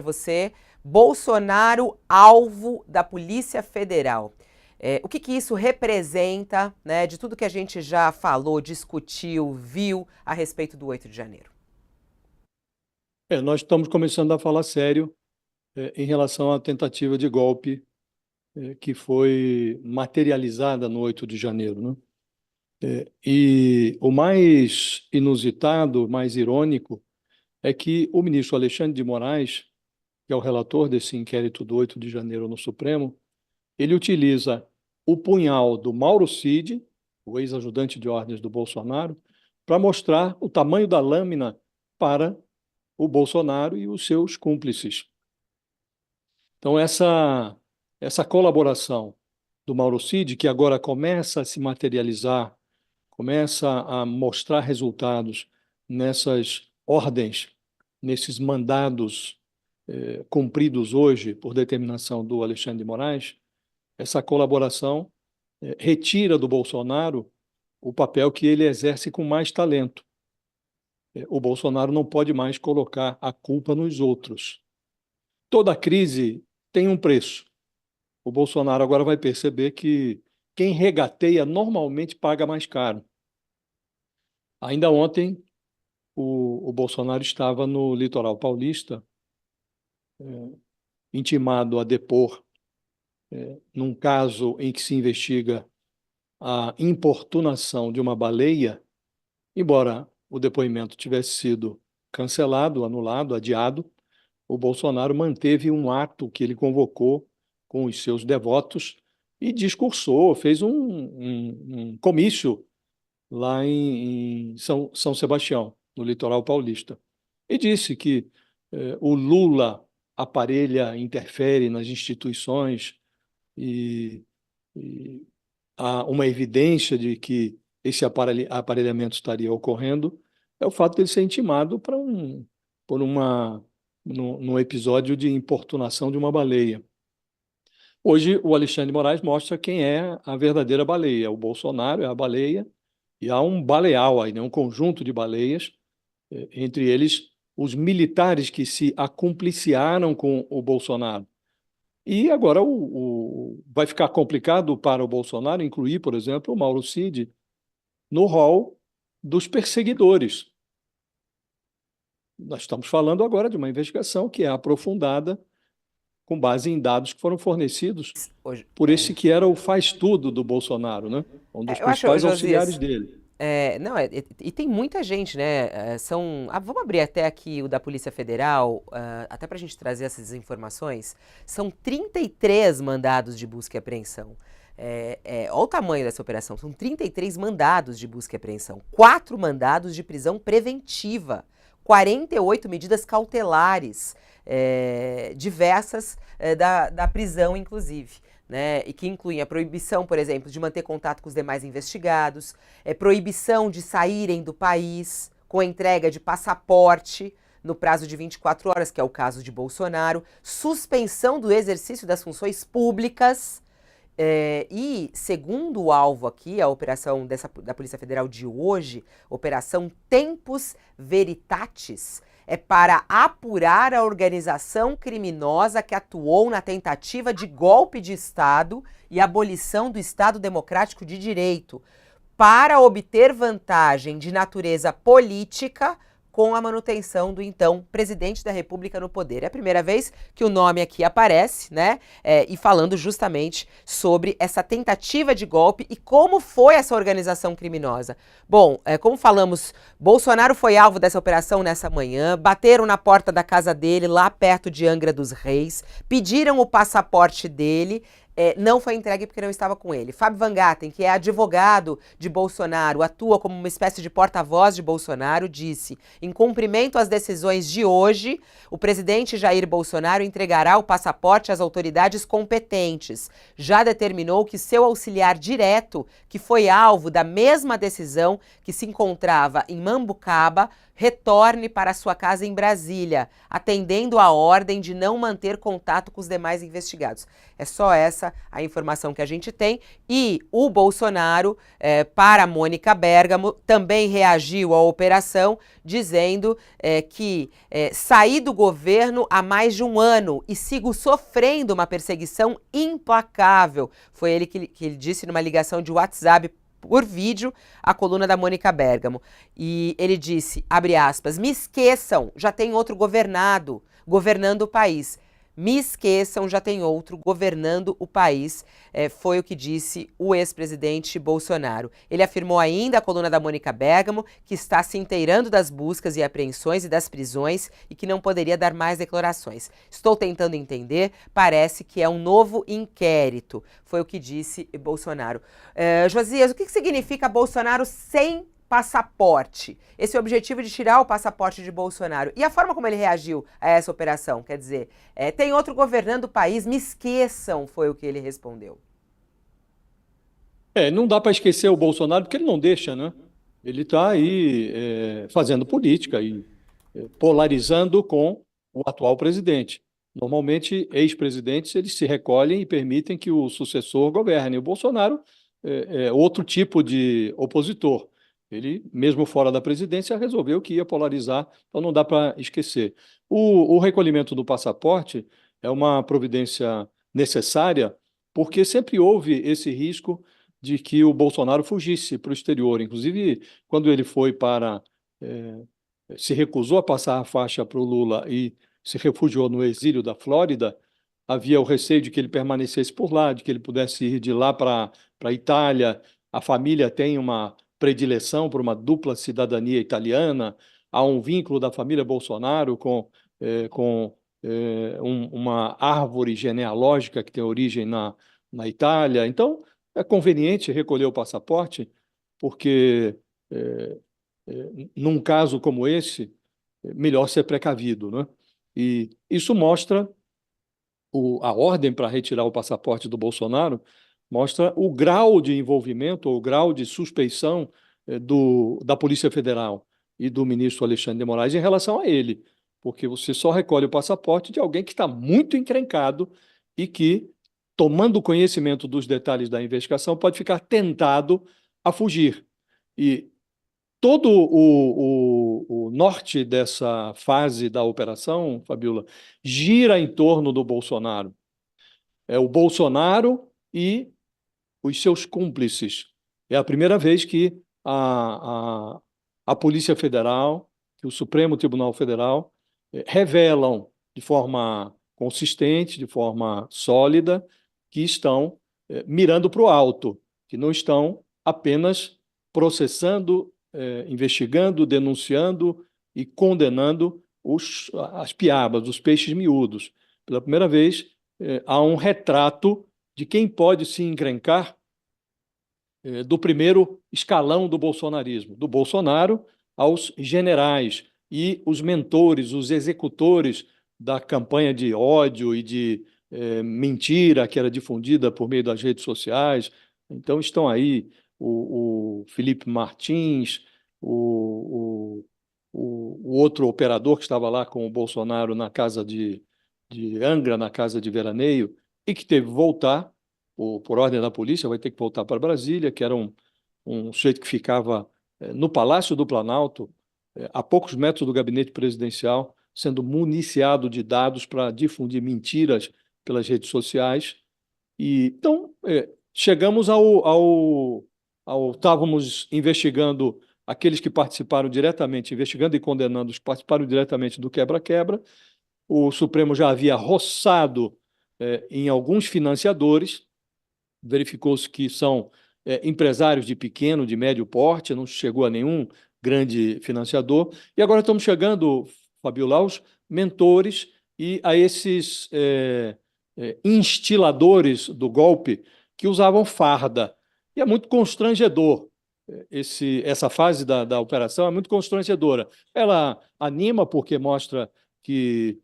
Você, Bolsonaro, alvo da Polícia Federal. O que isso representa, né, de tudo que a gente já falou, discutiu, viu a respeito do 8 de janeiro? Nós estamos começando a falar sério em relação à tentativa de golpe que foi materializada no 8 de janeiro, né? E o mais inusitado, mais irônico, é que o ministro Alexandre de Moraes, que é o relator desse inquérito do 8 de janeiro no Supremo, ele utiliza o punhal do Mauro Cid, o ex-ajudante de ordens do Bolsonaro, para mostrar o tamanho da lâmina para o Bolsonaro e os seus cúmplices. Então, essa colaboração do Mauro Cid, que agora começa a se materializar, começa a mostrar resultados nessas ordens, nesses mandados cumpridos hoje por determinação do Alexandre de Moraes, essa colaboração retira do Bolsonaro o papel que ele exerce com mais talento. O Bolsonaro não pode mais colocar a culpa nos outros. Toda crise tem um preço. O Bolsonaro agora vai perceber que quem regateia normalmente paga mais caro. Ainda ontem, o Bolsonaro estava no litoral paulista, intimado a depor num caso em que se investiga a importunação de uma baleia, embora o depoimento tivesse sido cancelado, anulado, adiado, o Bolsonaro manteve um ato que ele convocou com os seus devotos e discursou, fez um comício lá em São Sebastião, no litoral paulista. E disse que o Lula aparelha, interfere nas instituições e há uma evidência de que esse aparelhamento estaria ocorrendo, é o fato de ele ser intimado num episódio de importunação de uma baleia. Hoje, o Alexandre de Moraes mostra quem é a verdadeira baleia. O Bolsonaro é a baleia e há um baleal aí, né? Um conjunto de baleias, entre eles os militares que se acumpliciaram com o Bolsonaro. E agora vai ficar complicado para o Bolsonaro incluir, por exemplo, o Mauro Cid no rol dos perseguidores. Nós estamos falando agora de uma investigação que é aprofundada com base em dados que foram fornecidos Hoje, por esse que era o faz-tudo do Bolsonaro, né? Um dos eu acho, principais auxiliares Josias, dele. não, e tem muita gente, né? Vamos abrir até aqui o da Polícia Federal, até para a gente trazer essas informações. São 33 mandados de busca e apreensão. Olha o tamanho dessa operação. São 33 mandados de busca e apreensão. 4 mandados de prisão preventiva. 48 medidas cautelares, diversas da prisão, inclusive. Né, e que incluem a proibição, por exemplo, de manter contato com os demais investigados, proibição de saírem do país com a entrega de passaporte no prazo de 24 horas, que é o caso de Bolsonaro, suspensão do exercício das funções públicas e, segundo o alvo aqui, a operação da Polícia Federal de hoje, Operação Tempus Veritatis, é para apurar a organização criminosa que atuou na tentativa de golpe de Estado e abolição do Estado Democrático de Direito, para obter vantagem de natureza política com a manutenção do então presidente da República no poder. É a primeira vez que o nome aqui aparece, né? E falando justamente sobre essa tentativa de golpe e como foi essa organização criminosa. Bom, como falamos, Bolsonaro foi alvo dessa operação nessa manhã, bateram na porta da casa dele, lá perto de Angra dos Reis, pediram o passaporte dele, não foi entregue porque não estava com ele. Fábio Van Gatten, que é advogado de Bolsonaro, atua como uma espécie de porta-voz de Bolsonaro, disse: em cumprimento às decisões de hoje, o presidente Jair Bolsonaro entregará o passaporte às autoridades competentes. Já determinou que seu auxiliar direto, que foi alvo da mesma decisão, que se encontrava em Mambucaba, retorne para sua casa em Brasília, atendendo a ordem de não manter contato com os demais investigados. É só essa essa a informação que a gente tem. E o Bolsonaro, para a Mônica Bergamo, também reagiu à operação, dizendo que saí do governo há mais de um ano e sigo sofrendo uma perseguição implacável. Foi ele que ele disse numa ligação de WhatsApp por vídeo à coluna da Mônica Bergamo. E ele disse, abre aspas, me esqueçam, já tem outro governando o país. Me esqueçam, já tem outro governando o país, foi o que disse o ex-presidente Bolsonaro. Ele afirmou ainda à coluna da Mônica Bergamo que está se inteirando das buscas e apreensões e das prisões e que não poderia dar mais declarações. Estou tentando entender, parece que é um novo inquérito, foi o que disse Bolsonaro. Josias, o que significa Bolsonaro sem passaporte? Esse é o objetivo de tirar o passaporte de Bolsonaro. E a forma como ele reagiu a essa operação, quer dizer, tem outro governando o país, me esqueçam, foi o que ele respondeu. Não dá para esquecer o Bolsonaro porque ele não deixa, né? Ele está aí fazendo política e polarizando com o atual presidente. Normalmente, ex-presidentes eles se recolhem e permitem que o sucessor governe. O Bolsonaro é outro tipo de opositor. Ele, mesmo fora da presidência, resolveu que ia polarizar, então não dá para esquecer. O recolhimento do passaporte é uma providência necessária, porque sempre houve esse risco de que o Bolsonaro fugisse para o exterior. Inclusive, quando ele foi se recusou a passar a faixa para o Lula e se refugiou no exílio da Flórida, havia o receio de que ele permanecesse por lá, de que ele pudesse ir de lá para a Itália. A família tem uma predileção por uma dupla cidadania italiana, há um vínculo da família Bolsonaro com uma árvore genealógica que tem origem na Itália. Então, é conveniente recolher o passaporte, porque num caso como esse, é melhor ser precavido, né? E isso mostra a ordem para retirar o passaporte do Bolsonaro, mostra o grau de envolvimento, o grau de suspeição da Polícia Federal e do ministro Alexandre de Moraes em relação a ele, porque você só recolhe o passaporte de alguém que está muito encrencado e que, tomando conhecimento dos detalhes da investigação, pode ficar tentado a fugir. E todo o norte dessa fase da operação, Fabiola, gira em torno do Bolsonaro. É o Bolsonaro e os seus cúmplices. É a primeira vez que a Polícia Federal, que o Supremo Tribunal Federal, revelam de forma consistente, de forma sólida, que estão mirando para o alto, que não estão apenas processando, investigando, denunciando e condenando as piabas, os peixes miúdos. Pela primeira vez, há um retrato de quem pode se encrencar do primeiro escalão do bolsonarismo, do Bolsonaro aos generais e os mentores, os executores da campanha de ódio e de mentira que era difundida por meio das redes sociais. Então estão aí o Felipe Martins, o outro operador que estava lá com o Bolsonaro na casa de Angra, na casa de veraneio, e que teve que voltar, por ordem da polícia, vai ter que voltar para Brasília, que era um sujeito que ficava no Palácio do Planalto, a poucos metros do gabinete presidencial, sendo municiado de dados para difundir mentiras pelas redes sociais. E então, chegamos estávamos investigando aqueles que participaram diretamente, investigando e condenando os que participaram diretamente do quebra-quebra. O Supremo já havia roçado em alguns financiadores, verificou-se que são empresários de pequeno, de médio porte, não chegou a nenhum grande financiador. E agora estamos chegando, Fabiola, aos mentores e a esses instiladores do golpe que usavam farda. E é muito constrangedor. Essa fase da operação é muito constrangedora. Ela anima porque mostra que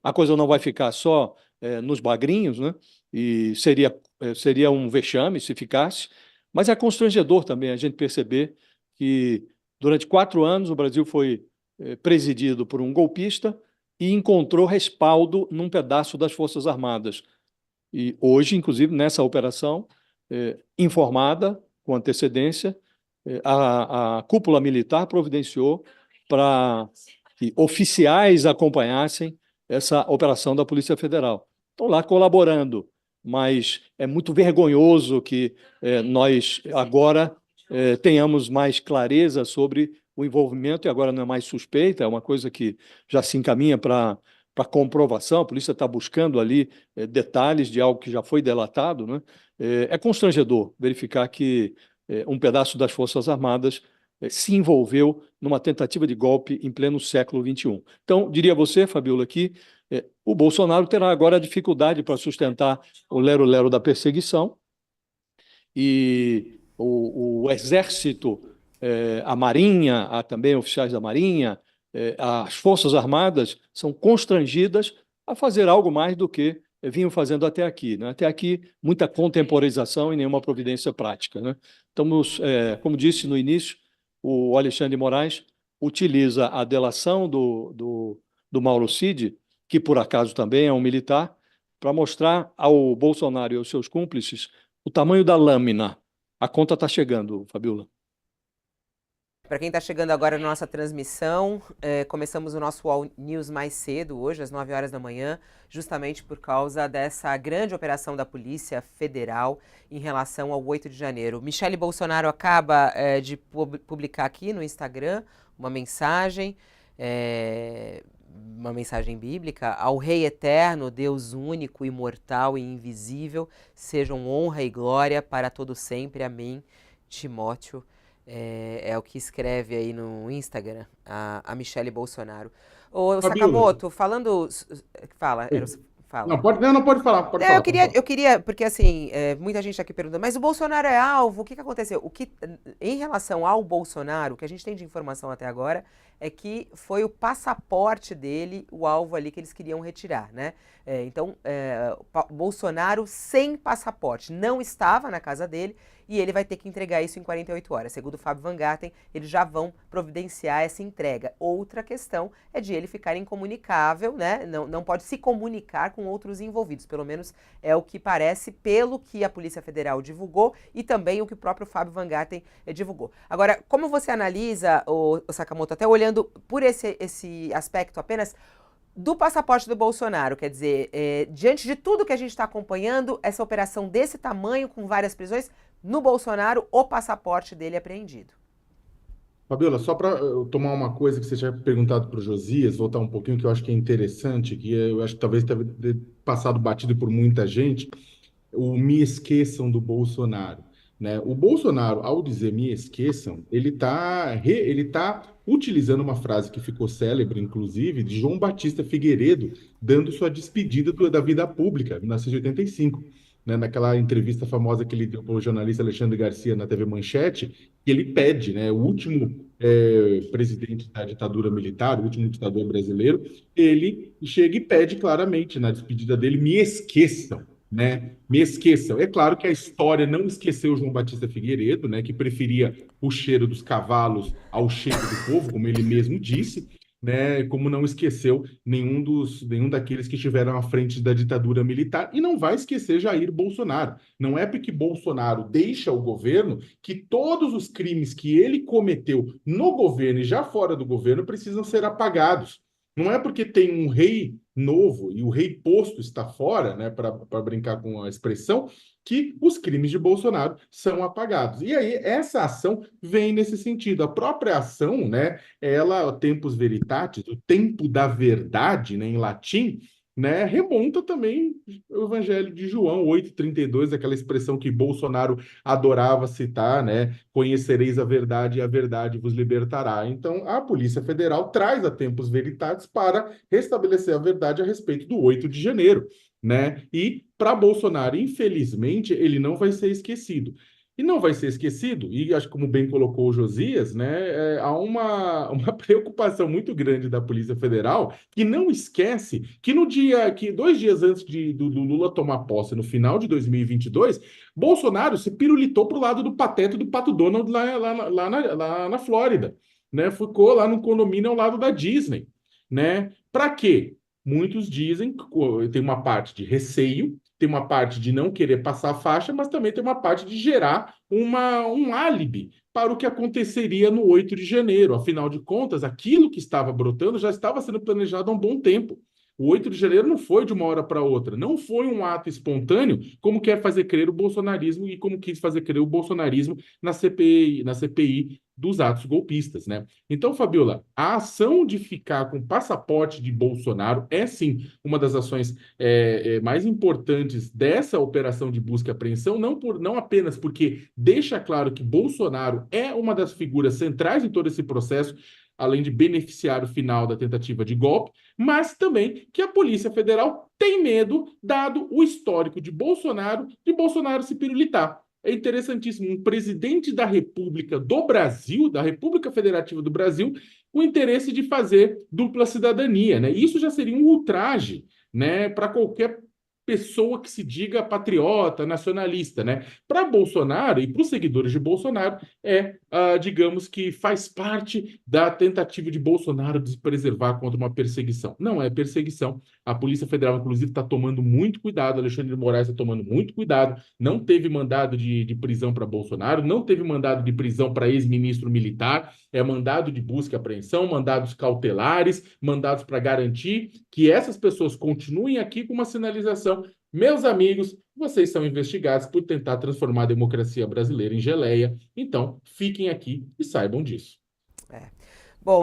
a coisa não vai ficar só nos bagrinhos, né? E seria um vexame se ficasse, mas é constrangedor também a gente perceber que durante 4 anos o Brasil foi presidido por um golpista e encontrou respaldo num pedaço das Forças Armadas. E hoje, inclusive, nessa operação, informada com antecedência, a cúpula militar providenciou para que oficiais acompanhassem essa operação da Polícia Federal. Estão lá colaborando, mas é muito vergonhoso que nós agora tenhamos mais clareza sobre o envolvimento, e agora não é mais suspeita, é uma coisa que já se encaminha para comprovação, a polícia está buscando ali detalhes de algo que já foi delatado, né? É constrangedor verificar que um pedaço das Forças Armadas se envolveu numa tentativa de golpe em pleno século XXI. Então, diria você, Fabiola, que o Bolsonaro terá agora dificuldade para sustentar o lero-lero da perseguição e o Exército, a Marinha, há também oficiais da Marinha, as Forças Armadas são constrangidas a fazer algo mais do que vinham fazendo até aqui, né? Até aqui, muita contemporização e nenhuma providência prática, né? Estamos, como disse no início, o Alexandre de Moraes utiliza a delação do Mauro Cid, que por acaso também é um militar, para mostrar ao Bolsonaro e aos seus cúmplices o tamanho da lâmina. A conta está chegando, Fabiola. Para quem está chegando agora na nossa transmissão, começamos o nosso All News mais cedo, hoje, às 9 horas da manhã, justamente por causa dessa grande operação da Polícia Federal em relação ao 8 de janeiro. Michele Bolsonaro acaba de publicar aqui no Instagram uma mensagem bíblica: ao Rei Eterno, Deus único, imortal e invisível, sejam honra e glória para todo sempre. Amém. Timóteo. É o que escreve aí no Instagram a Michele Bolsonaro. Ô, Fabiola, Sakamoto, falando. Fala, fala. não pode falar, pode É, falar, pode falar. eu queria, porque assim, muita gente está aqui perguntando, mas o Bolsonaro é alvo, o que aconteceu? Em relação ao Bolsonaro, o que a gente tem de informação até agora é que foi o passaporte dele o alvo ali que eles queriam retirar, né? Então, Bolsonaro sem passaporte não estava na casa dele e ele vai ter que entregar isso em 48 horas. Segundo o Fábio Van Garten, eles já vão providenciar essa entrega. Outra questão é de ele ficar incomunicável, né? Não pode se comunicar com outros envolvidos, pelo menos é o que parece pelo que a Polícia Federal divulgou e também o que o próprio Fábio Van Garten divulgou. Agora, como você analisa, o Sakamoto, até olhando por esse aspecto apenas do passaporte do Bolsonaro, quer dizer, diante de tudo que a gente está acompanhando, essa operação desse tamanho, com várias prisões, no Bolsonaro, o passaporte dele é apreendido. Fabiola, só para tomar uma coisa que você tinha perguntado para o Josias, voltar um pouquinho, que eu acho que é interessante, que eu acho que talvez tenha passado batido por muita gente, o me esqueçam do Bolsonaro, né? O Bolsonaro, ao dizer me esqueçam, ele tá utilizando uma frase que ficou célebre, inclusive, de João Batista Figueiredo, dando sua despedida da vida pública, em 1985, né? Naquela entrevista famosa que ele deu para o jornalista Alexandre Garcia na TV Manchete, que ele pede, né? O último presidente da ditadura militar, o último ditador brasileiro, ele chega e pede claramente na despedida dele, me esqueçam, né? Me esqueçam. É claro que a história não esqueceu João Batista Figueiredo, né? Que preferia o cheiro dos cavalos ao cheiro do povo, como ele mesmo disse, né? Como não esqueceu nenhum daqueles que estiveram à frente da ditadura militar, e não vai esquecer Jair Bolsonaro. Não é porque Bolsonaro deixa o governo que todos os crimes que ele cometeu no governo e já fora do governo precisam ser apagados. Não é porque tem um rei novo e o rei posto está fora, né, para brincar com a expressão, que os crimes de Bolsonaro são apagados. E aí essa ação vem nesse sentido. A própria ação, né, ela, tempus veritatis, o tempo da verdade, né, em latim, né, remonta também o Evangelho de João 8,32, aquela expressão que Bolsonaro adorava citar, né? Conhecereis a verdade e a verdade vos libertará. Então, a Polícia Federal traz a tempos veritatis para restabelecer a verdade a respeito do 8 de janeiro, né? E para Bolsonaro, infelizmente, ele não vai ser esquecido. E não vai ser esquecido, e acho que como bem colocou o Josias, né, há uma preocupação muito grande da Polícia Federal, que não esquece que no dia, que 2 dias antes do Lula tomar posse, no final de 2022, Bolsonaro se pirulitou para o lado do pateta do Pato Donald lá na Flórida, né, ficou lá no condomínio ao lado da Disney, né, para quê? Muitos dizem que tem uma parte de receio, tem uma parte de não querer passar a faixa, mas também tem uma parte de gerar um álibi para o que aconteceria no 8 de janeiro. Afinal de contas, aquilo que estava brotando já estava sendo planejado há um bom tempo. O 8 de janeiro não foi de uma hora para outra, não foi um ato espontâneo, como quer fazer crer o bolsonarismo e como quis fazer crer o bolsonarismo na CPI dos atos golpistas, né? Então, Fabiola, a ação de ficar com passaporte de Bolsonaro é sim uma das ações mais importantes dessa operação de busca e apreensão, não apenas porque deixa claro que Bolsonaro é uma das figuras centrais em todo esse processo, além de beneficiário final da tentativa de golpe, mas também que a Polícia Federal tem medo, dado o histórico de Bolsonaro se pirulitar. É interessantíssimo, um presidente da República do Brasil, da República Federativa do Brasil, o interesse de fazer dupla cidadania, né? Isso já seria um ultraje, né, para qualquer pessoa que se diga patriota, nacionalista, né? Para Bolsonaro e para os seguidores de Bolsonaro, digamos que faz parte da tentativa de Bolsonaro de se preservar contra uma perseguição. Não é perseguição. A Polícia Federal, inclusive, está tomando muito cuidado, Alexandre de Moraes está tomando muito cuidado, não teve mandado de prisão para Bolsonaro, não teve mandado de prisão para ex-ministro militar, é mandado de busca e apreensão, mandados cautelares, mandados para garantir que essas pessoas continuem aqui com uma sinalização. Meus amigos, vocês são investigados por tentar transformar a democracia brasileira em geleia, então fiquem aqui e saibam disso. É. Bom,